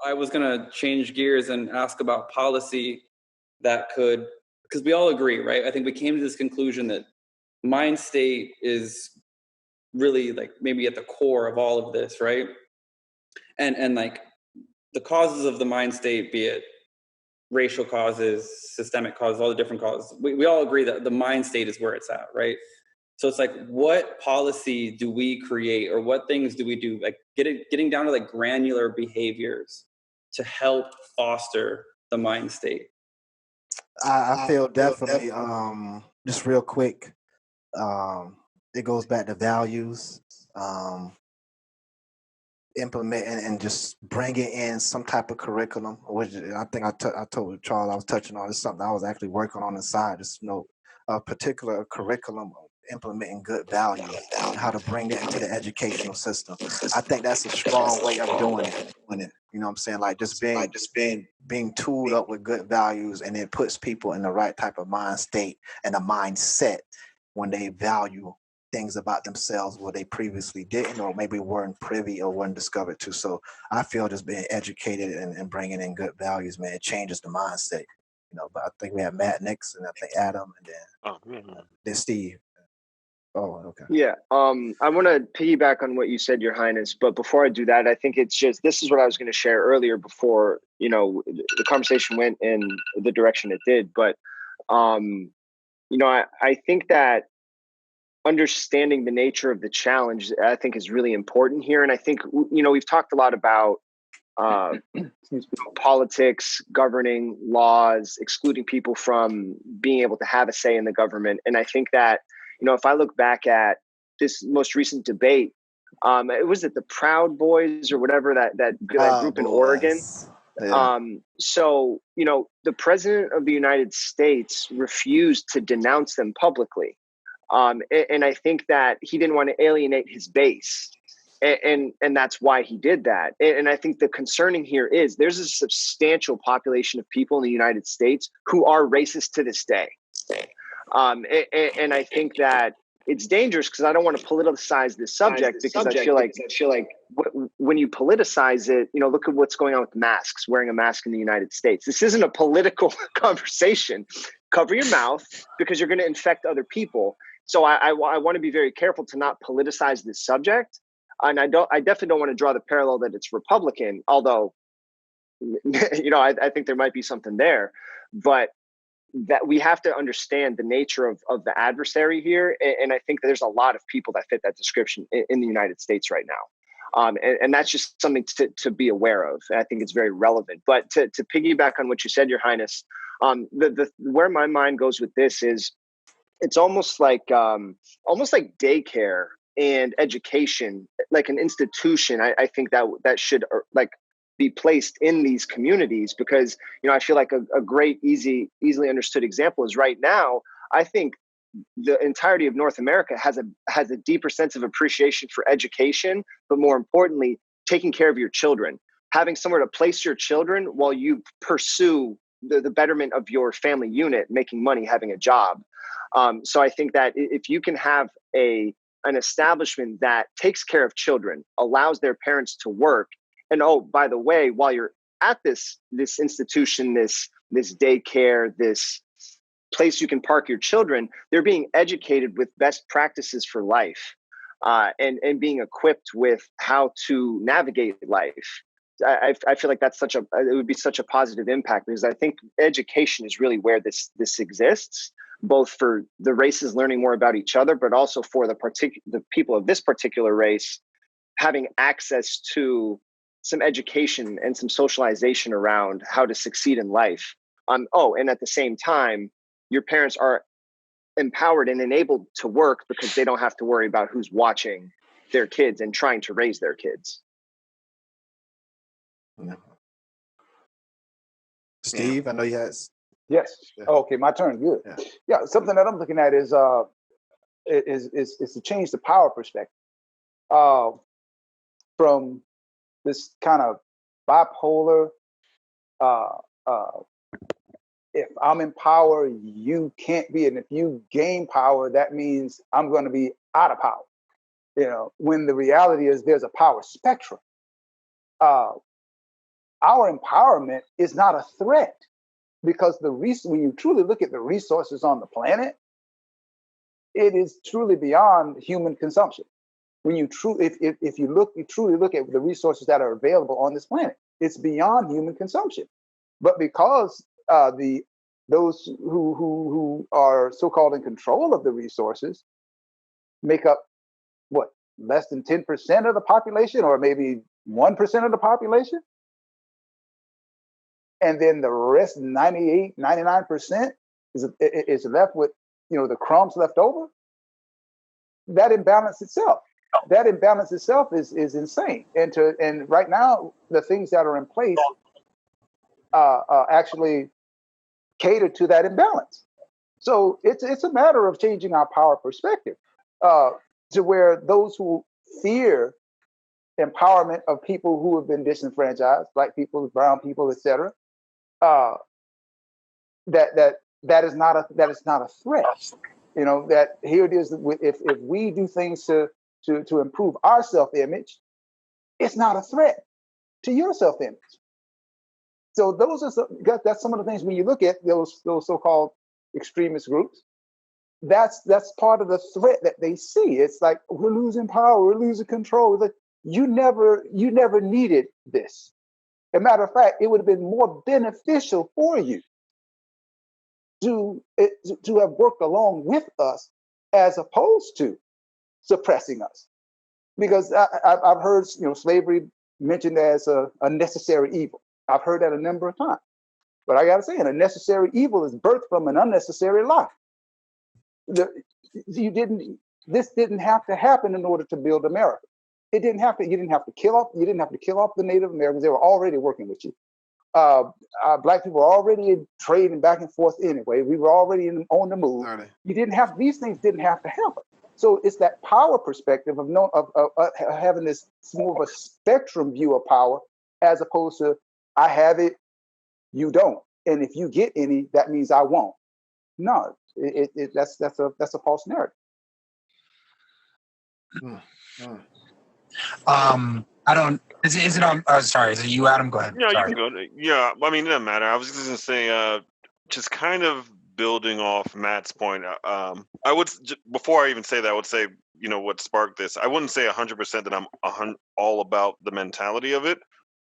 I was going to change gears and ask about policy that could, because we all agree, right? I think we came to this conclusion that mind state is really like maybe at the core of all of this, right? And like the causes of the mind state, be it racial causes, systemic causes, all the different causes, we all agree that the mind state is where it's at, right? So it's like, what policy do we create, or what things do we do, like getting down to like granular behaviors to help foster the mind state? I feel definitely, just real quick, it goes back to values, implementing and just bringing in some type of curriculum, which I think I told Charles I was touching on. It's something I was actually working on inside, just a particular curriculum implementing good values and how to bring that into the educational system. I think that's a strong way of doing it. You know what I'm saying? Like just being tooled up with good values, and it puts people in the right type of mind state and a mindset when they value things about themselves where they previously didn't, or maybe weren't privy or weren't discovered to. So I feel just being educated and bringing in good values, man, it changes the mindset. You know, but I think we have Matt next, and I think Adam, and then Steve. Oh, okay. Yeah. I want to piggyback on what you said, Your Highness. But before I do that, I think it's just, this is what I was going to share earlier before, the conversation went in the direction it did. But, I think that understanding the nature of the challenge, I think, is really important here. And I think, we've talked a lot about politics, governing laws, excluding people from being able to have a say in the government. And I think that, if I look back at this most recent debate, it was the Proud Boys or whatever, that group in Oregon. Yeah. So, the president of the United States refused to denounce them publicly. And I think that he didn't want to alienate his base. And that's why he did that. And I think the concerning here is there's a substantial population of people in the United States who are racist to this day. And I think that it's dangerous because I don't want to politicize this subject, because I feel like when you politicize it, look at what's going on with masks, wearing a mask in the United States. This isn't a political conversation. Cover your mouth, because you're going to infect other people. So I want to be very careful to not politicize this subject. And I definitely don't want to draw the parallel that it's Republican, although, I think there might be something there. But that we have to understand the nature of the adversary here. And I think that there's a lot of people that fit that description in the United States right now. And that's just something to be aware of. I think it's very relevant. But to piggyback on what you said, Your Highness, where my mind goes with this is it's almost like daycare and education, like an institution. I think that should be placed in these communities, because I feel like a great, easily understood example is right now. I think the entirety of North America has a deeper sense of appreciation for education, but more importantly, taking care of your children, having somewhere to place your children while you pursue the betterment of your family unit, making money, having a job. So I think that if you can have an establishment that takes care of children, allows their parents to work, and oh, by the way, while you're at this institution, this daycare, this place you can park your children, they're being educated with best practices for life, and being equipped with how to navigate life. I feel like it would be such a positive impact, because I think education is really where this exists, both for the races learning more about each other, but also for the people of this particular race having access to some education and some socialization around how to succeed in life. And at the same time, your parents are empowered and enabled to work because they don't have to worry about who's watching their kids and trying to raise their kids. Yeah. Steve, I know you had. Yes. Yeah. Oh, okay, my turn. Good. Yeah. Something that I'm looking at is to change the power perspective from this kind of bipolar. If I'm in power, you can't be, and if you gain power, that means I'm going to be out of power. When the reality is there's a power spectrum. our empowerment is not a threat, because when you truly look at the resources on the planet, it is truly beyond human consumption. When you you truly look at the resources that are available on this planet, it's beyond human consumption. But because those who are so-called in control of the resources make up what, less than 10% of the population, or maybe 1% of the population, and then the rest 98, 99% is left with, the crumbs left over. That imbalance itself is insane. And right now, the things that are in place actually cater to that imbalance. So it's a matter of changing our power perspective to where those who fear empowerment of people who have been disenfranchised, Black people, brown people, etc., that is not a threat. That here it is. If we do things to improve our self-image, it's not a threat to your self-image. So that's some of the things when you look at those so-called extremist groups. That's part of the threat that they see. It's like, we're losing power, we're losing control. Like, you never needed this. As a matter of fact, it would have been more beneficial for you to have worked along with us as opposed to suppressing us. Because I've heard slavery mentioned as a necessary evil. I've heard that a number of times. But I got to say, a necessary evil is birthed from an unnecessary life. This didn't have to happen in order to build America. It didn't have to. You didn't have to kill off the Native Americans. They were already working with you. Black people were already trading back and forth anyway. We were already on the move. These things didn't have to happen. So it's that power perspective of having this more of a spectrum view of power, as opposed to, I have it, you don't, and if you get any, that means I won't. No, that's a false narrative. I don't. Is it on? Sorry, is it you, Adam? Go ahead. Yeah, Sorry. you can go. Yeah, I mean, it doesn't matter. I was just gonna say, just kind of building off Matt's point. I would, before I even say that, I would say, what sparked this. I wouldn't say 100% that I'm all about the mentality of it.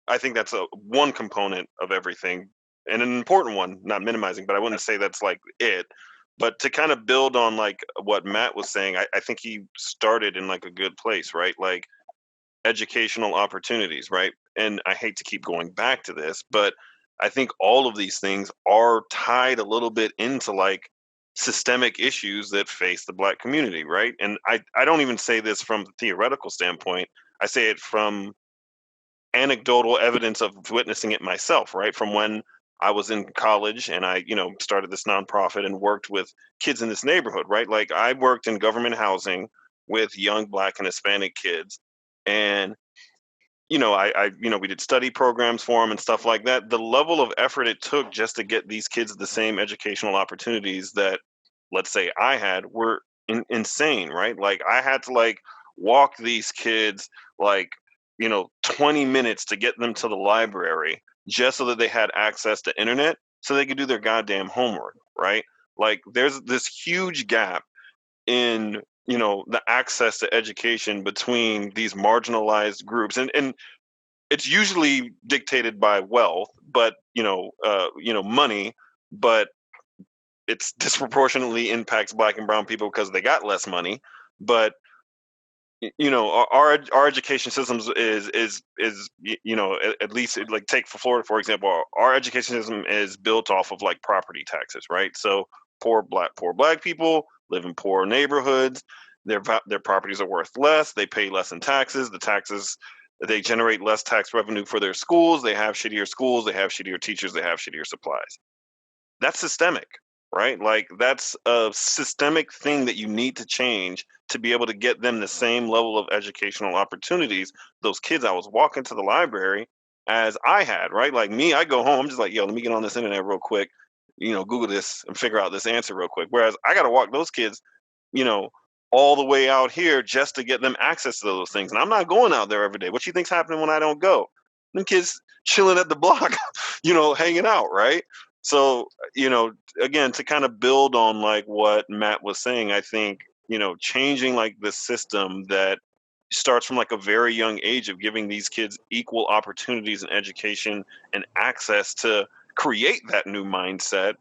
I think that's one component of everything, and an important one. Not minimizing, but I wouldn't say that's like it. But to kind of build on like what Matt was saying, I think he started in like a good place, right? Like educational opportunities, right? And I hate to keep going back to this, but I think all of these things are tied a little bit into like systemic issues that face the Black community, right? And I don't even say this from a theoretical standpoint. I say it from anecdotal evidence of witnessing it myself, right? From when I was in college and I, started this nonprofit and worked with kids in this neighborhood, right? Like I worked in government housing with young Black and Hispanic kids. And, we did study programs for them and stuff like that. The level of effort it took just to get these kids the same educational opportunities that, let's say, I had were insane, right? Like I had to like walk these kids like, 20 minutes to get them to the library just so that they had access to internet so they could do their goddamn homework, right? Like there's this huge gap in the access to education between these marginalized groups, and it's usually dictated by wealth, but money, but it's disproportionately impacts Black and brown people because they got less money. But our education systems is at least like take for Florida, for example, our education system is built off of like property taxes, right? So poor black people live in poor neighborhoods. Their properties are worth less. They pay less in taxes. They generate less tax revenue for their schools. They have shittier schools. They have shittier teachers. They have shittier supplies. That's systemic, right? Like that's a systemic thing that you need to change to be able to get them the same level of educational opportunities. Those kids, I was walking to the library as I had, right? Like me, I go home, I'm just like, yo, let me get on this internet real quick, Google this and figure out this answer real quick. Whereas I got to walk those kids, all the way out here just to get them access to those things. And I'm not going out there every day. What you think's happening when I don't go? Them kids chilling at the block, hanging out, right? So, again, to kind of build on like what Matt was saying, I think, changing like the system that starts from like a very young age of giving these kids equal opportunities and education and access to create that new mindset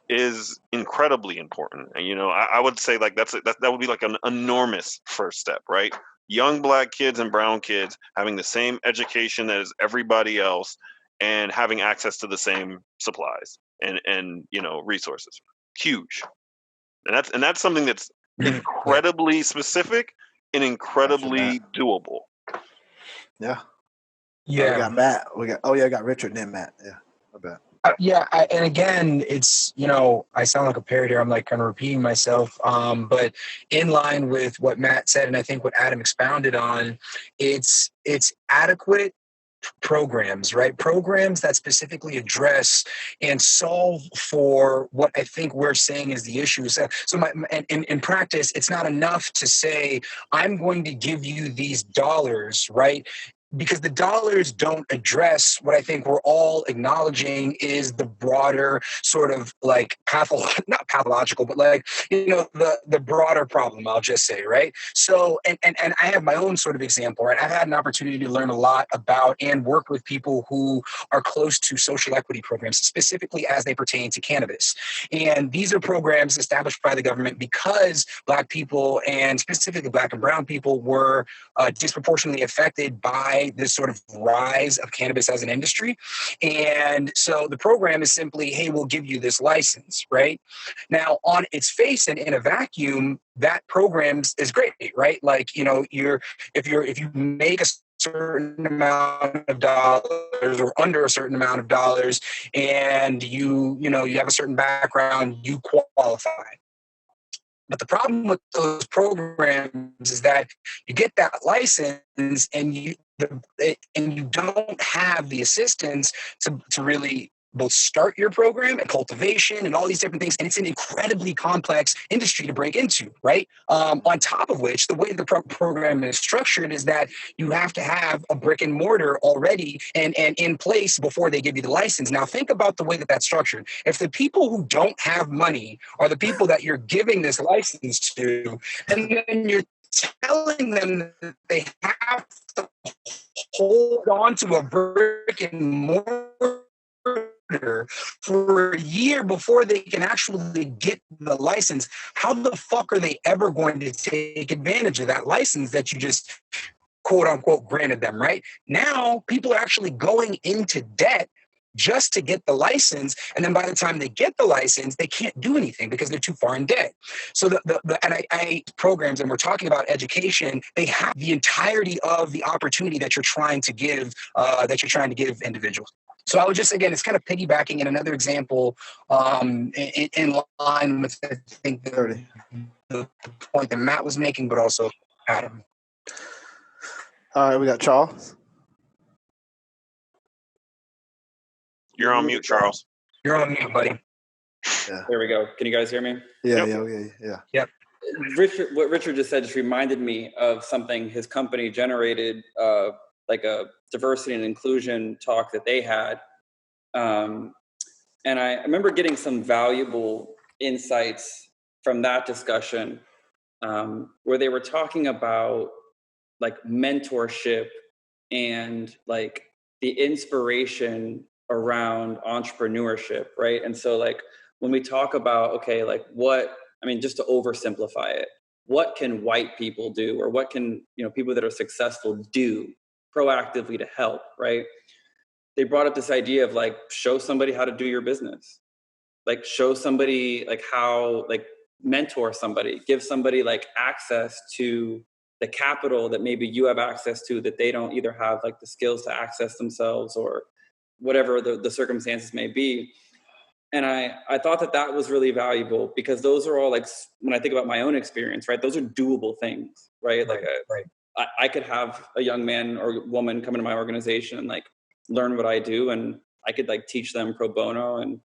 is incredibly important. And I would say like that would be like an enormous first step, right? Young Black kids and brown kids having the same education as everybody else and having access to the same supplies and resources. Huge. And that's something that's incredibly specific and incredibly doable. Yeah. Yeah. We got Matt. I got Richard and then Matt. Yeah. I bet. And again, it's, I sound like a parrot here. I'm like kind of repeating myself. But in line with what Matt said, and I think what Adam expounded on, it's adequate programs, right? Programs that specifically address and solve for what I think we're saying is the issues. So in practice, it's not enough to say, I'm going to give you these dollars, right? Because the dollars don't address what I think we're all acknowledging is the broader sort of like not pathological, but like, the broader problem, I'll just say, right? So, and I have my own sort of example, right? I've had an opportunity to learn a lot about and work with people who are close to social equity programs, specifically as they pertain to cannabis. And these are programs established by the government because Black people, and specifically Black and brown people, were disproportionately affected by this sort of rise of cannabis as an industry. And so the program is simply, hey, we'll give you this license, right? Now, on its face and in a vacuum, that program is great, right? Like, if you make a certain amount of dollars or under a certain amount of dollars and you have a certain background, you qualify. But the problem with those programs is that you get that license and you don't have the assistance to really both start your program and cultivation and all these different things. And it's an incredibly complex industry to break into, right? On top of which, the way the program is structured is that you have to have a brick and mortar already and in place before they give you the license. Now, think about the way that that's structured. If the people who don't have money are the people that you're giving this license to, and then you're telling them that they have to hold on to a brick and mortar for a year before they can actually get the license, how the fuck are they ever going to take advantage of that license that you just quote unquote granted them, right? Now people are actually going into debt just to get the license, and then by the time they get the license, they can't do anything because they're too far in debt. So I programs, and we're talking about education, they have the entirety of the opportunity that you're trying to give individuals. So I would just, again, it's kind of piggybacking in another example in line with, I think, the point that Matt was making, but also Adam. All right, we got Charles. You're on mute, Charles. You're on mute, buddy. Yeah. There we go. Can you guys hear me? Yeah. Yep. What Richard just said just reminded me of something his company generated, like a diversity and inclusion talk that they had. And I remember getting some valuable insights from that discussion, where they were talking about like mentorship and like the inspiration around entrepreneurship, right? And so like when we talk about, okay, like just to oversimplify it, what can white people do, or what can, people that are successful do proactively to help, right? They brought up this idea of like, show somebody how to do your business, like show somebody like how, like mentor somebody, give somebody like access to the capital that maybe you have access to that they don't either have like the skills to access themselves or whatever the circumstances may be. And I thought that was really valuable because those are all like, when I think about my own experience, right, those are doable things, right? Like I could have a young man or woman come into my organization and like learn what I do, and I could like teach them pro bono, and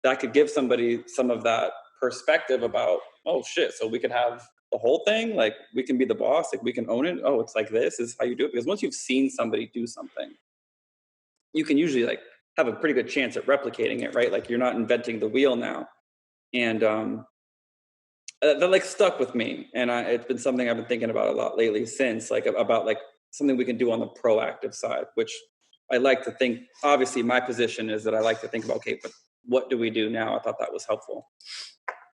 that could give somebody some of that perspective about, oh shit, so we could have the whole thing, like we can be the boss, like we can own it. Oh, it's like this is how you do it. Because once you've seen somebody do something, you can usually like have a pretty good chance at replicating it, right? Like you're not inventing the wheel now. And that like stuck with me. And it's been something I've been thinking about a lot lately since, like about like something we can do on the proactive side, which I like to think, obviously my position is that I like to think about, okay, but what do we do now? I thought that was helpful.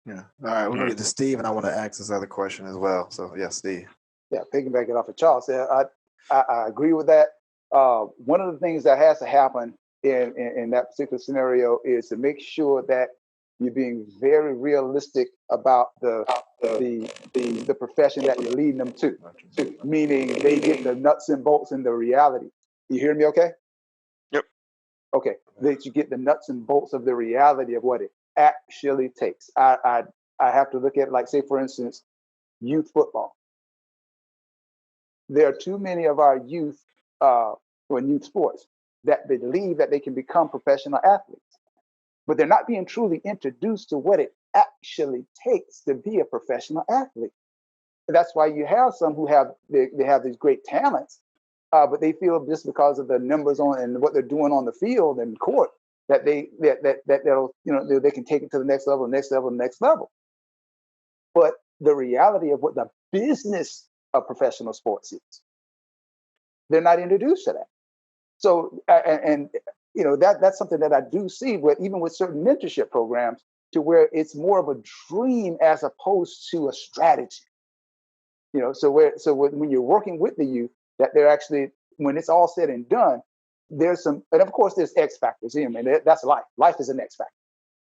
Yeah. All right, we're gonna get to Steve, and I want to ask this other question as well. So yeah, Steve. Yeah, piggybacking off of Charles said, I agree with that. One of the things that has to happen in that particular scenario is to make sure that you're being very realistic about the profession that you're leading them to, meaning they get the nuts and bolts and the reality. You hear me okay? Yep. Okay, that you get the nuts and bolts of the reality of what it actually takes. I have to look at, like, say, for instance, youth football. There are too many of our youth in youth sports that believe that they can become professional athletes, but they're not being truly introduced to what it actually takes to be a professional athlete. And that's why you have some who have they have these great talents, but they feel just because of the numbers on and what they're doing on the field and court that they'll they can take it to the next level, next level, next level. But the reality of what the business of professional sports is, they're not introduced to that. So that's something that I do see with even with certain mentorship programs, to where it's more of a dream as opposed to a strategy. So when you're working with the youth, that they're actually, when it's all said and done, there's some, and of course there's X factors in, and that's life. Life is an X factor,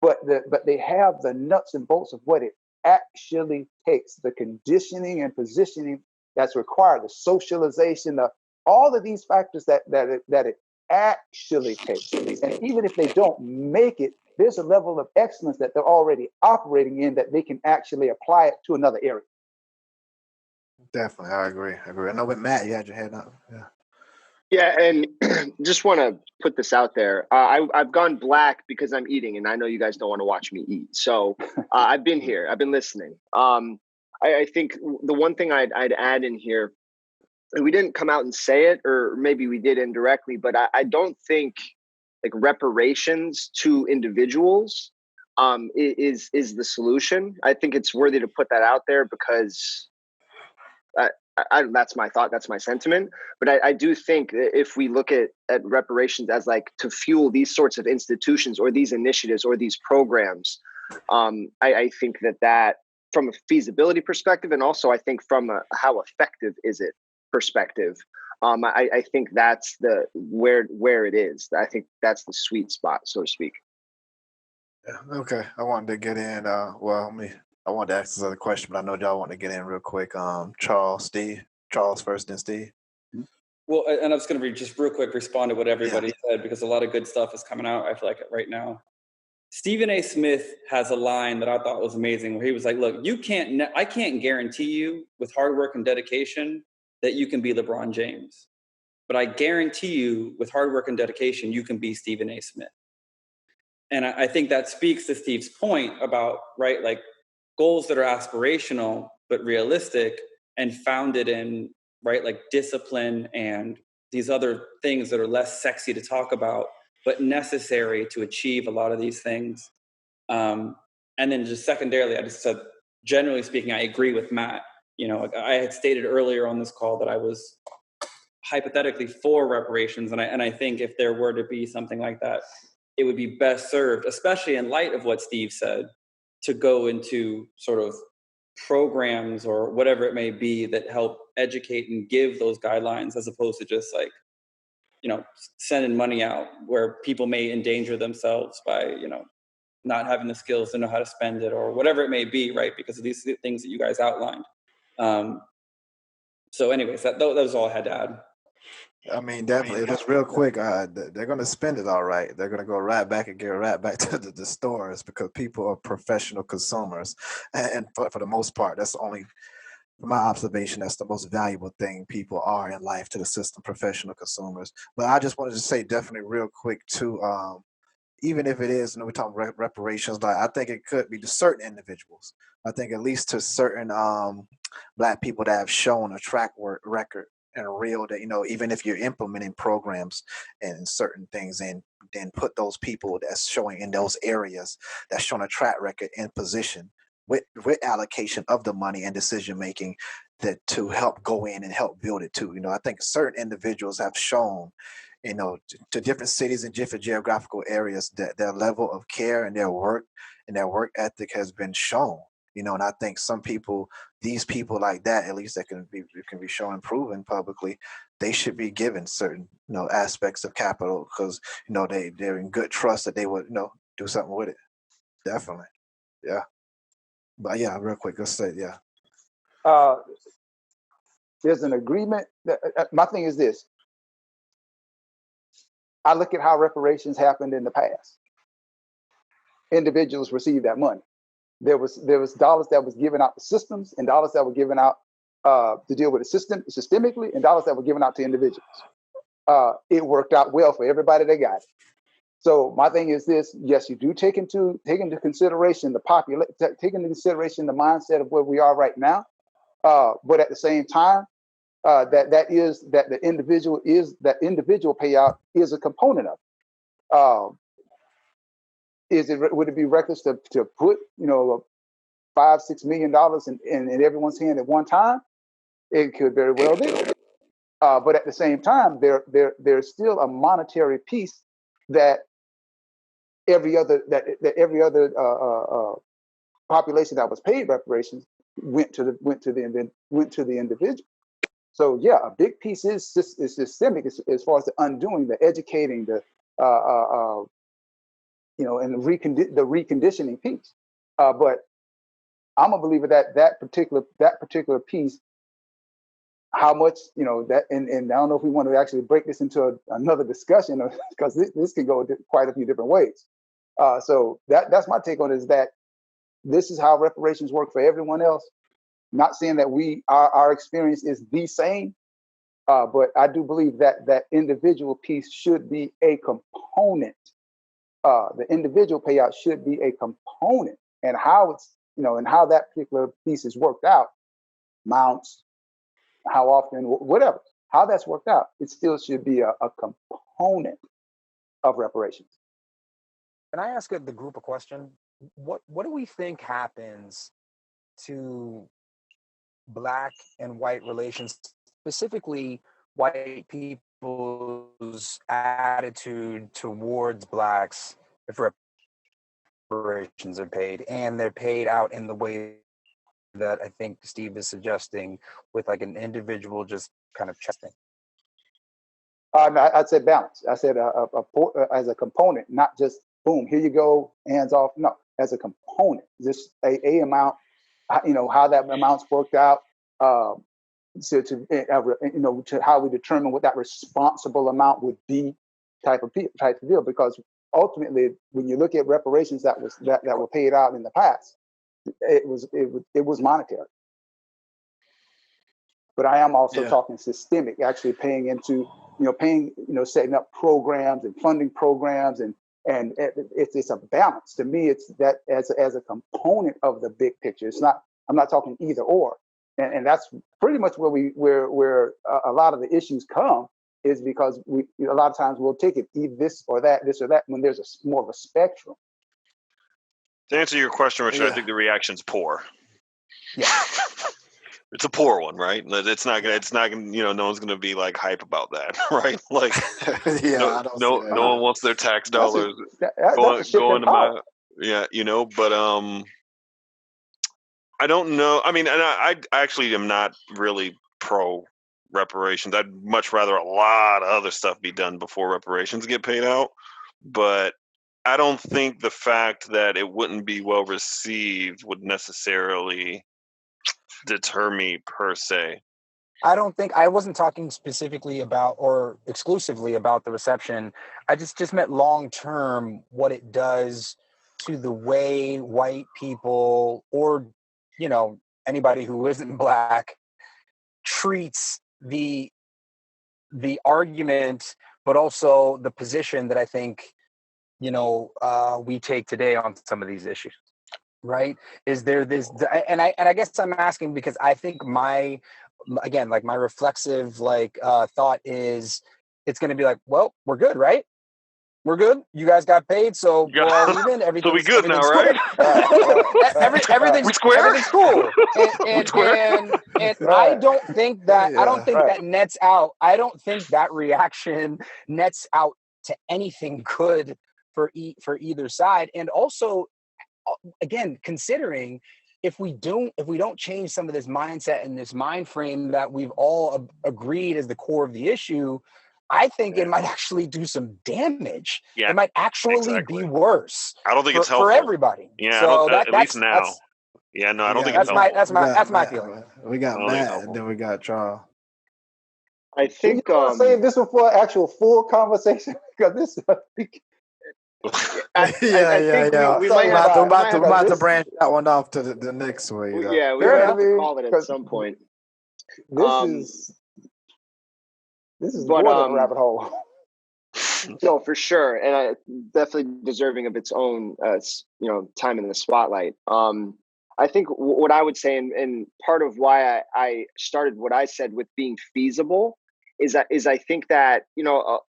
but they have the nuts and bolts of what it actually takes, the conditioning and positioning that's required, the socialization, all of these factors that it actually takes. And even if they don't make it, there's a level of excellence that they're already operating in that they can actually apply it to another area. Definitely, I agree. I know with Matt, you had your hand up. Yeah. Yeah, and just want to put this out there. I've gone black because I'm eating, and I know you guys don't want to watch me eat. So I've been here. I've been listening. I think the one thing I'd add in here, and we didn't come out and say it, or maybe we did indirectly, but I don't think like reparations to individuals is the solution. I think it's worthy to put that out there because that's my thought, that's my sentiment. But I do think if we look at reparations as like to fuel these sorts of institutions or these initiatives or these programs, I think that from a feasibility perspective, and also I think from a how effective is it perspective, I think that's the where it is. I think that's the sweet spot, so to speak. Yeah. Okay. I wanted to get in. I wanted to ask this other question, but I know y'all want to get in real quick. Charles first, then Steve. Well, and I was going to just real quick respond to what everybody said, because a lot of good stuff is coming out, I feel like, right now. Stephen A. Smith has a line that I thought was amazing, where he was like, look, I can't guarantee you with hard work and dedication that you can be LeBron James, but I guarantee you with hard work and dedication, you can be Stephen A. Smith. And I think that speaks to Steve's point about, right, like goals that are aspirational, but realistic and founded in, right, like discipline and these other things that are less sexy to talk about, but necessary to achieve a lot of these things. And then just secondarily, I just said, generally speaking, I agree with Matt. I had stated earlier on this call that I was hypothetically for reparations. And I think if there were to be something like that, it would be best served, especially in light of what Steve said, to go into sort of programs or whatever it may be that help educate and give those guidelines, as opposed to just like, sending money out where people may endanger themselves by, not having the skills to know how to spend it or whatever it may be, right? Because of these things that you guys outlined. So anyways, that was all I had to add. I mean, definitely. Just real quick, they're going to spend it all right. They're going to go right back and get right back to the stores, because people are professional consumers. And for the most part, that's only, from my observation, that's the most valuable thing people are in life to the system, professional consumers. But I just wanted to say definitely real quick too, even if it is, we're talking reparations, like I think it could be to certain individuals. I think at least to certain Black people that have shown a track record and real that, even if you're implementing programs and certain things, and then put those people that's showing in those areas, that's showing a track record in position with allocation of the money and decision making, that to help go in and help build it too. I think certain individuals have shown, to different cities and different geographical areas, that their level of care and their work ethic has been shown. And I think some people, these people like that, at least that can be shown and proven publicly, they should be given certain, aspects of capital, because, they're in good trust that they would, do something with it. Definitely. Yeah. But yeah, real quick, let's say, yeah. There's an agreement. My thing is this. I look at how reparations happened in the past. Individuals received that money. There was dollars that was given out to systems, and dollars that were given out to deal with the system systemically, and dollars that were given out to individuals. It worked out well for everybody that got it. So my thing is this: yes, you do take into consideration the mindset of where we are right now, but at the same time, that individual payout is a component of it. Would it be reckless to put $5-6 million in everyone's hand at one time? It could very well be. But at the same time, there's still a monetary piece that every other population that was paid reparations went to the individual. So yeah, a big piece is systemic as far as the undoing, the educating, the and the reconditioning piece. But I'm a believer that particular piece, how much, that, and I don't know if we want to actually break this into another discussion, because this can go quite a few different ways. So that's my take on it, is that this is how reparations work for everyone else. Not saying that our experience is the same, but I do believe that individual piece should be a component. The individual payout should be a component, and how it's, and how that particular piece is worked out, amounts, how often, whatever, how that's worked out, it still should be a component of reparations. Can I ask the group a question? What do we think happens to Black and white relations, specifically white people's attitude towards Blacks if reparations are paid, and they're paid out in the way that I think Steve is suggesting, with like an individual just kind of checking? No, I said balance. I said as a component, not just boom, here you go, hands off. No, as a component, just a amount. How that amount's worked out. To how we determine what that responsible amount would be, type of deal. Because ultimately, when you look at reparations that were paid out in the past, it was monetary. But I am also talking systemic, actually paying into, setting up programs and funding programs, and it's a balance. To me, it's that as a component of the big picture. It's not. I'm not talking either or, and that's pretty much where a lot of the issues come, is because a lot of times we'll take it either this or that, when there's more of a spectrum. To answer your question, Richard, I think the reaction's poor. Yeah. It's a poor one, right? It's not gonna, no one's gonna be like hype about that, right? Like, no one wants their tax dollars going to my, but I don't know. I mean, and I actually am not really pro reparations. I'd much rather a lot of other stuff be done before reparations get paid out. But I don't think the fact that it wouldn't be well received would necessarily deter me per se. I wasn't talking specifically about or exclusively about the reception. I just meant long term, what it does to the way white people, or anybody who isn't Black, treats the argument, but also the position that I think we take today on some of these issues. Right? Is there this? And I guess I'm asking because I think my again, like my reflexive thought is it's going to be like, well, we're good, right? We're good. You guys got paid, so we're all even. So we good now, right? Everything's cool. And I don't think that nets out. I don't think that reaction nets out to anything good for either side. And also, again, considering if we don't change some of this mindset and this mind frame that we've all agreed is the core of the issue, I think it might actually do some damage. Yeah, it might actually be worse. I don't think it's helpful for everybody. Yeah, so at least now. Yeah, no, I don't think it's helpful. That's my feeling. We got Matt, and then we got Charles. I think save this one for an actual full conversation because this. I think we might have I'm about to branch that one off to the next way. You know? Yeah, we might have to call it at some point. This is more than a rabbit hole. No, for sure, and definitely deserving of its own, time in the spotlight. I think what I would say, and part of why I started what I said with being feasible, is I think that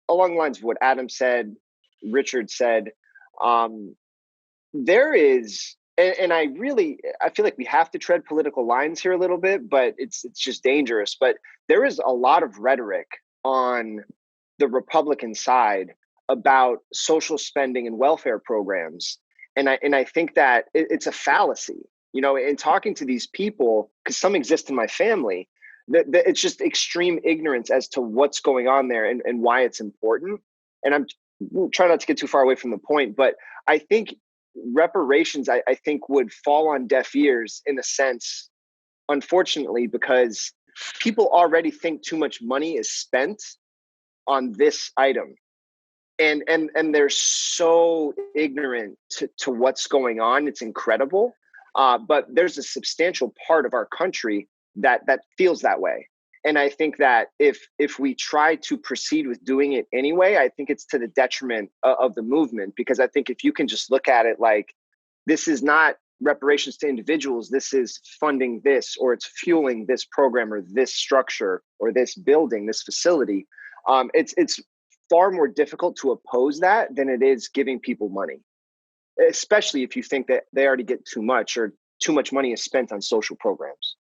along the lines of what Adam said, Richard said, there is, and I feel like we have to tread political lines here a little bit, but it's just dangerous. But there is a lot of rhetoric on the Republican side about social spending and welfare programs. And I think that it's a fallacy, in talking to these people, because some exist in my family, that it's just extreme ignorance as to what's going on there and why it's important. And I'm trying not to get too far away from the point, but I think reparations, I think, would fall on deaf ears in a sense, unfortunately, because people already think too much money is spent on this item. And they're so ignorant to what's going on. It's incredible. But there's a substantial part of our country that feels that way. And I think that if we try to proceed with doing it anyway, I think it's to the detriment of the movement, because I think if you can just look at it like, this is not reparations to individuals, this is funding this, or it's fueling this program or this structure or this building, this facility, it's far more difficult to oppose that than it is giving people money, especially if you think that they already get too much or too much money is spent on social programs.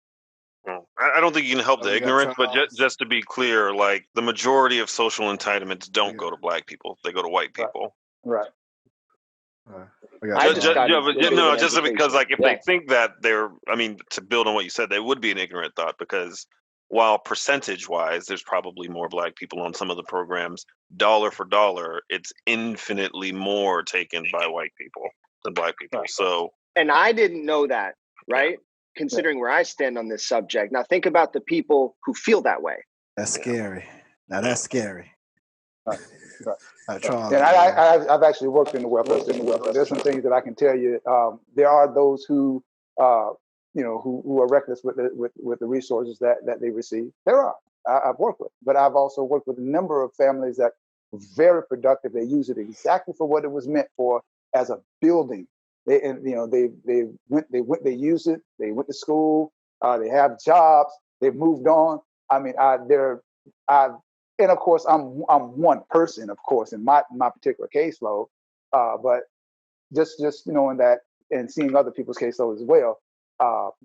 Well, I don't think you can help the ignorance, but just to be clear, like the majority of social entitlements don't go to Black people; they go to white people. Right. Just because, like, if they think that to build on what you said, they would be an ignorant thought, because while percentage-wise, there's probably more Black people on some of the programs, dollar for dollar, it's infinitely more taken by white people than Black people. Right. So, and I didn't know that, right? Considering where I stand on this subject. Now think about the people who feel that way. That's scary. Now that's scary. Right. Charles. And I've actually worked in the welfare system. There's some things that I can tell you. There are those who who are reckless with the resources that they receive. There are. I've worked with, but I've also worked with a number of families that were very productive. They use it exactly for what it was meant for, as a building. They use it. They went to school. They have jobs. They've moved on. I mean, and of course, I'm one person, of course, in my particular caseload. But just knowing that and seeing other people's caseload as well,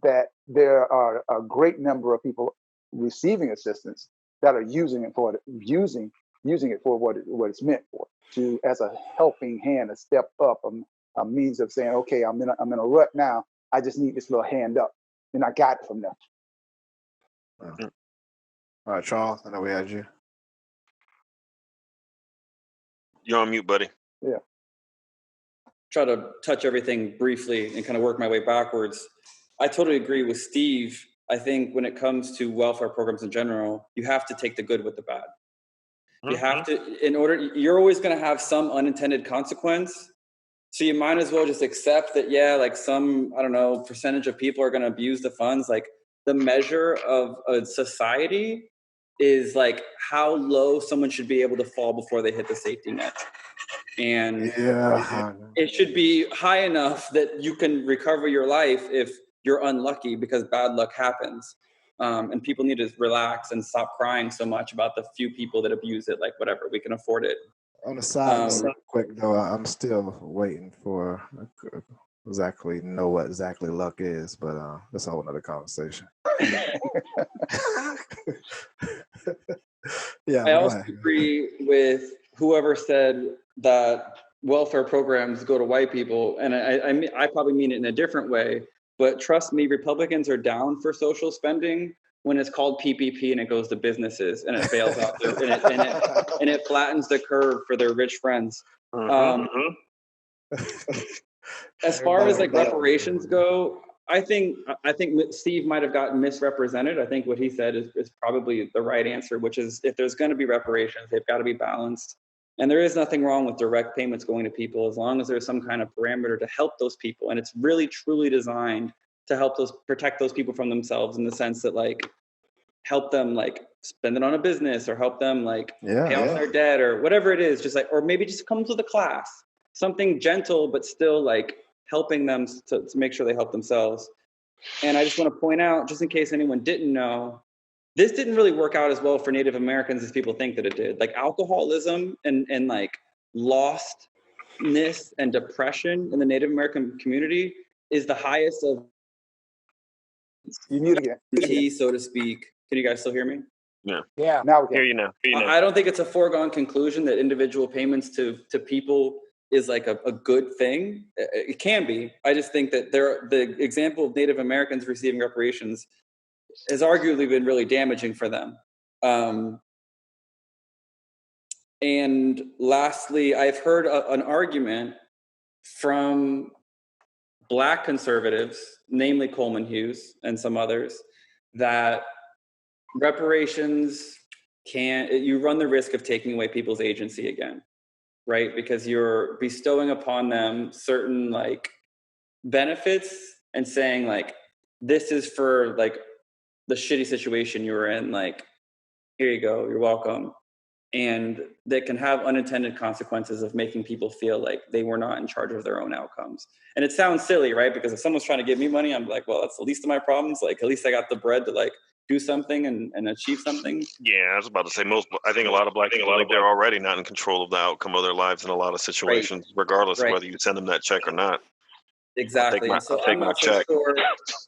that there are a great number of people receiving assistance that are using it for what it's meant for, as a helping hand, a step up, a means of saying, okay, I'm in a rut now. I just need this little hand up, and I got it from them. All right, Charles, I know we had you. You're on mute, buddy. Yeah. Try to touch everything briefly and kind of work my way backwards. I totally agree with Steve. I think when it comes to welfare programs in general, you have to take the good with the bad. You have to, you're always going to have some unintended consequence. So you might as well just accept that, like some, percentage of people are going to abuse the funds. Like, the measure of a society is like how low someone should be able to fall before they hit the safety net. And it should be high enough that you can recover your life if you're unlucky, because bad luck happens. And people need to relax and stop crying so much about the few people that abuse it. Like, whatever, we can afford it. On the side note, real quick though, I'm still waiting for exactly know what exactly luck is, but that's a whole nother conversation. Yeah, I also agree with whoever said that welfare programs go to white people, and I probably mean it in a different way, but trust me, Republicans are down for social spending when it's called PPP and it goes to businesses and it bails out and it flattens the curve for their rich friends. As far as like reparations go, I think Steve might have gotten misrepresented. I think what he said is probably the right answer, which is if there's going to be reparations, they've got to be balanced. And there is nothing wrong with direct payments going to people as long as there's some kind of parameter to help those people. And it's really truly designed to help protect those people from themselves, in the sense that like help them like spend it on a business, or help them like pay off their debt, or whatever it is, just like, or maybe just come to the class, something gentle, but still like helping them to make sure they help themselves. And I just want to point out, just in case anyone didn't know, this didn't really work out as well for Native Americans as people think that it did. Like alcoholism and like lostness and depression in the Native American community is the highest of so to speak. Can you guys still hear me? Yeah. Now we can. Hear you now. I don't think it's a foregone conclusion that individual payments to people is like a good thing. It can be. I just think that the example of Native Americans receiving reparations has arguably been really damaging for them. And lastly, I've heard an argument from Black conservatives, namely Coleman Hughes and some others, that reparations you run the risk of taking away people's agency again, right? Because you're bestowing upon them certain like benefits and saying like, this is for like the shitty situation you were in, like, here you go, you're welcome. And that can have unintended consequences of making people feel like they were not in charge of their own outcomes. And it sounds silly, right? Because if someone's trying to give me money, I'm like, well, that's the least of my problems. Like, at least I got the bread to like do something and achieve something. Yeah, I was about to say I think a lot of Black people think they're already not in control of the outcome of their lives in a lot of situations, regardless of whether you send them that check or not. Exactly. And so I'm not so sure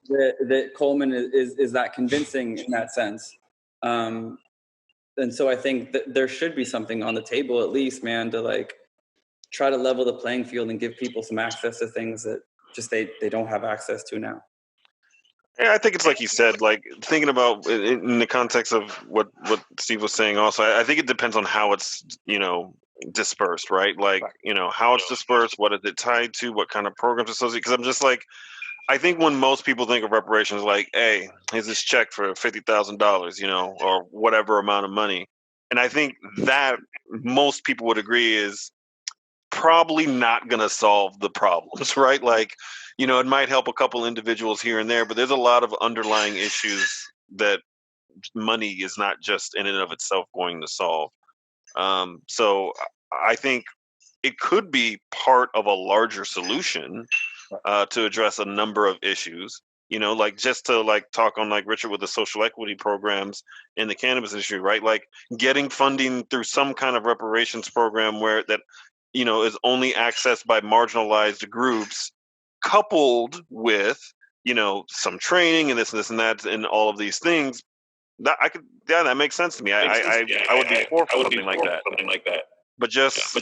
that Coleman is that convincing in that sense. And so I think that there should be something on the table, at least, man, to like try to level the playing field and give people some access to things that just they don't have access to now. Yeah, I think it's like you said, like thinking about in the context of what Steve was saying also, I think it depends on how it's, dispersed, right? Like, how it's dispersed, what is it tied to, what kind of programs associated, because I'm just like, I think when most people think of reparations, like, hey, here's this check for $50,000, or whatever amount of money. And I think that most people would agree is probably not going to solve the problems, right? Like, it might help a couple individuals here and there, but there's a lot of underlying issues that money is not just in and of itself going to solve. So I think it could be part of a larger solution to address a number of issues, like just to like talk on like Richard with the social equity programs in the cannabis issue, right? Like getting funding through some kind of reparations program where that, is only accessed by marginalized groups, coupled with, some training and this and that and all of these things. That makes sense to me. I would be for something like that. But just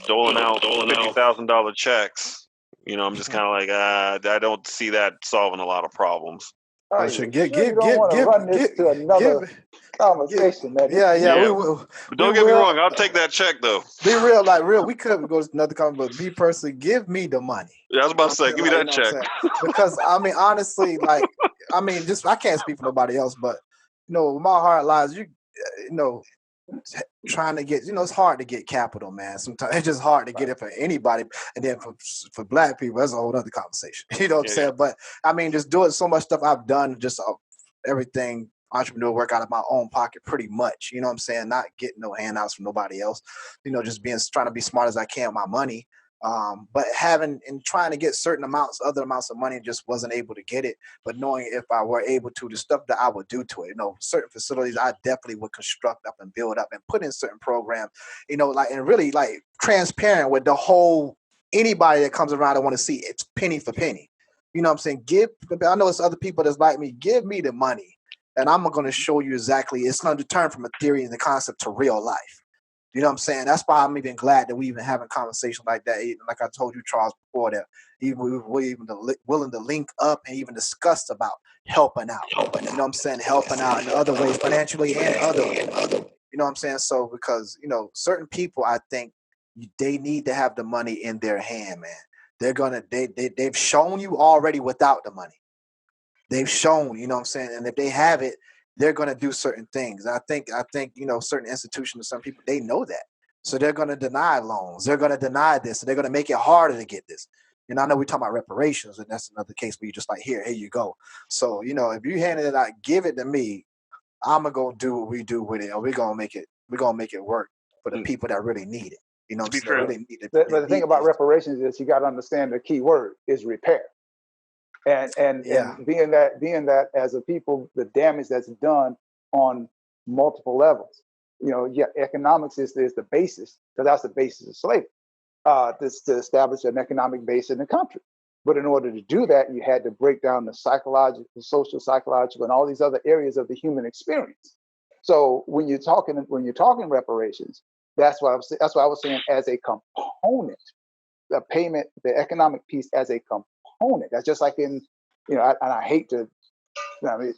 doling out $50,000 checks. I'm just kind of like, I don't see that solving a lot of problems. You don't want to run this to another conversation, man. Yeah. But don't get me wrong. I'll take that check though. Be real. We could go to another conversation, but be personally, give me the money. Yeah, I was about to say, give me that check. Because honestly, just I can't speak for nobody else, but my heart lies. Trying to get, it's hard to get capital, man. Sometimes it's just hard to get it for anybody. And then for Black people, that's a whole other conversation. You know what I'm saying? But just doing so much stuff I've done, just everything entrepreneur work out of my own pocket pretty much. You know what I'm saying? Not getting no handouts from nobody else. Just trying to be smart as I can with my money. But having and trying to get certain amounts, other amounts of money, just wasn't able to get it. But knowing if I were able to, the stuff that I would do to it, certain facilities I definitely would construct up and build up and put in certain programs, like, and really like transparent with the whole, anybody that comes around and want to see it's penny for penny. You know what I'm saying? I know it's other people that's like me, give me the money and I'm going to show you exactly. It's going to turn from a theory and the concept to real life. You know what I'm saying? That's why I'm even glad that we even having conversations like that. Even like I told you, Charles, before, that even we were even willing to link up and even discuss about helping out. You know what I'm saying? Helping out in other ways, financially and other ways. You know what I'm saying? So because, certain people, I think they need to have the money in their hand, man. They've shown you already without the money. They've shown, you know what I'm saying? And if they have it, they're going to do certain things. I think, certain institutions, some people, they know that. So they're going to deny loans. They're going to deny this. And they're going to make it harder to get this. I know we're talking about reparations, and that's another case where you just like, here you go. So, if you hand it out, give it to me, I'm going to go do what we do with it. And we're going to make it work for the people that really need it. You know what I'm saying? Really need it. But the thing about reparations is you got to understand the key word is repair. And being that as a people, the damage that's done on multiple levels, economics is the basis, because that's the basis of slavery, to establish an economic base in the country. But in order to do that, you had to break down the psychological, social, psychological, and all these other areas of the human experience. So when you're talking reparations, that's why I was saying as a component, the payment, the economic piece as a component. That's just like in, and I hate to,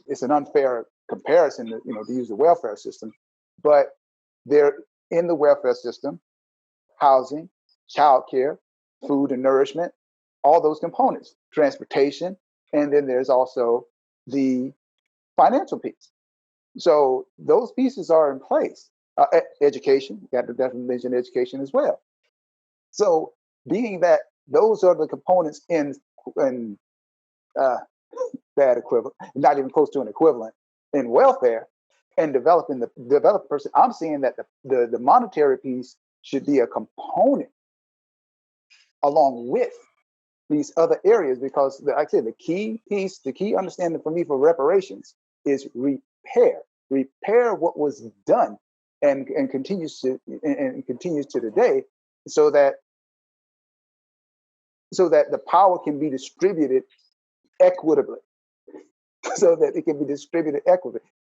it's an unfair comparison to use the welfare system, but they're in the welfare system, housing, childcare, food and nourishment, all those components, transportation, and then there's also the financial piece. So those pieces are in place. Education, you got to definitely mention education as well. So being that those are the components in bad equivalent, not even close to an equivalent in welfare, and develop person, I'm seeing that the monetary piece should be a component along with these other areas, because like I said, the key understanding for me for reparations is repair what was done and continues to today, so that the power can be distributed equitably,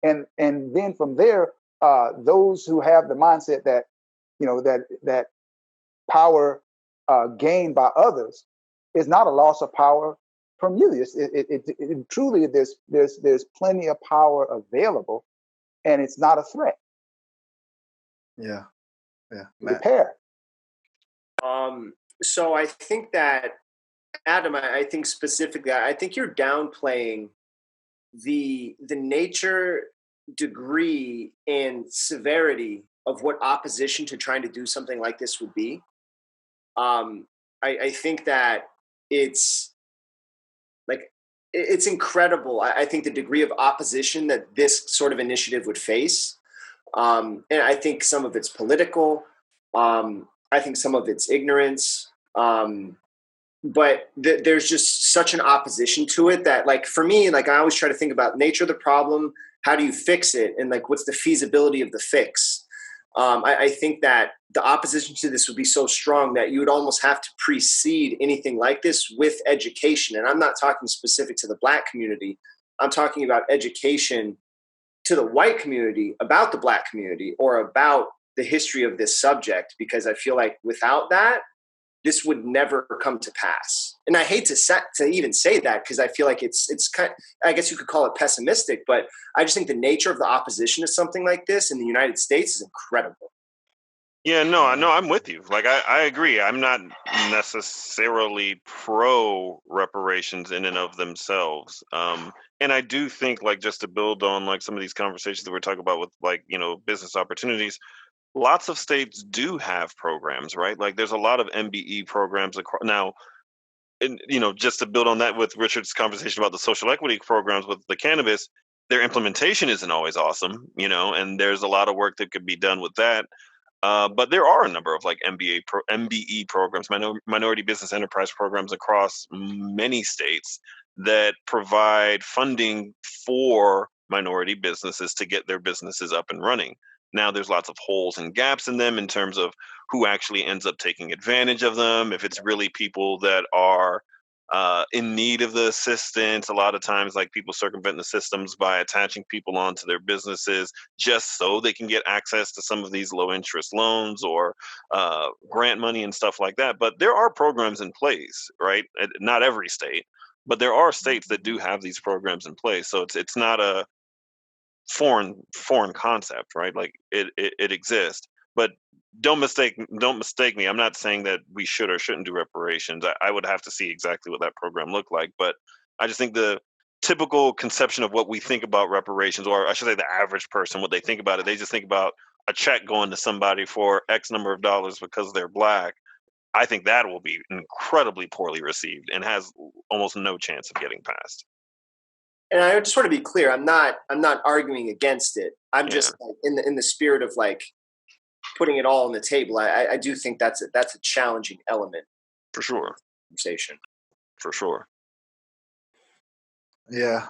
and then from there, those who have the mindset that that power gained by others is not a loss of power from you. It truly, there's plenty of power available, and it's not a threat. Yeah. Repair. So I think that, Adam, I think specifically, I think you're downplaying the nature, degree, and severity of what opposition to trying to do something like this would be. I think that it's incredible. I think the degree of opposition that this sort of initiative would face. And I think some of it's political. I think some of it's ignorance. But there's just such an opposition to it that, like, for me, like, I always try to think about nature of the problem, how do you fix it, and like what's the feasibility of the fix. I think that the opposition to this would be so strong that you would almost have to precede anything like this with education. And I'm not talking specific to the Black community. I'm talking about education to the white community about the Black community or about the history of this subject, because I feel like without that, this would never come to pass. And I hate to even say that, because I feel like it's kind of, I guess you could call it pessimistic, but I just think the nature of the opposition to something like this in the United States is incredible. Yeah, no, I'm with you. Like, I agree. I'm not necessarily pro reparations in and of themselves. And I do think, like, just to build on like some of these conversations that we're talking about with, like, business opportunities, lots of states do have programs, right? Like, there's a lot of MBE programs now. And just to build on that with Richard's conversation about the social equity programs with the cannabis, their implementation isn't always awesome, and there's a lot of work that could be done with that. But there are a number of like MBE programs, minority business enterprise programs across many states that provide funding for minority businesses to get their businesses up and running. Now, there's lots of holes and gaps in them in terms of who actually ends up taking advantage of them. If it's really people that are in need of the assistance, a lot of times, like, people circumvent the systems by attaching people onto their businesses just so they can get access to some of these low interest loans or grant money and stuff like that. But there are programs in place, right? Not every state, but there are states that do have these programs in place. So it's not a foreign concept, right? Like, it exists. But don't mistake me. I'm not saying that we should or shouldn't do reparations. I would have to see exactly what that program looked like. But I just think the typical conception of what we think about reparations, or I should say the average person, what they think about it, they just think about a check going to somebody for X number of dollars because they're Black. I think that will be incredibly poorly received and has almost no chance of getting passed. And I just want to be clear, I'm not arguing against it. I'm just like, in the spirit of like putting it all on the table. I do think that's a challenging element for sure. Conversation. For sure. Yeah.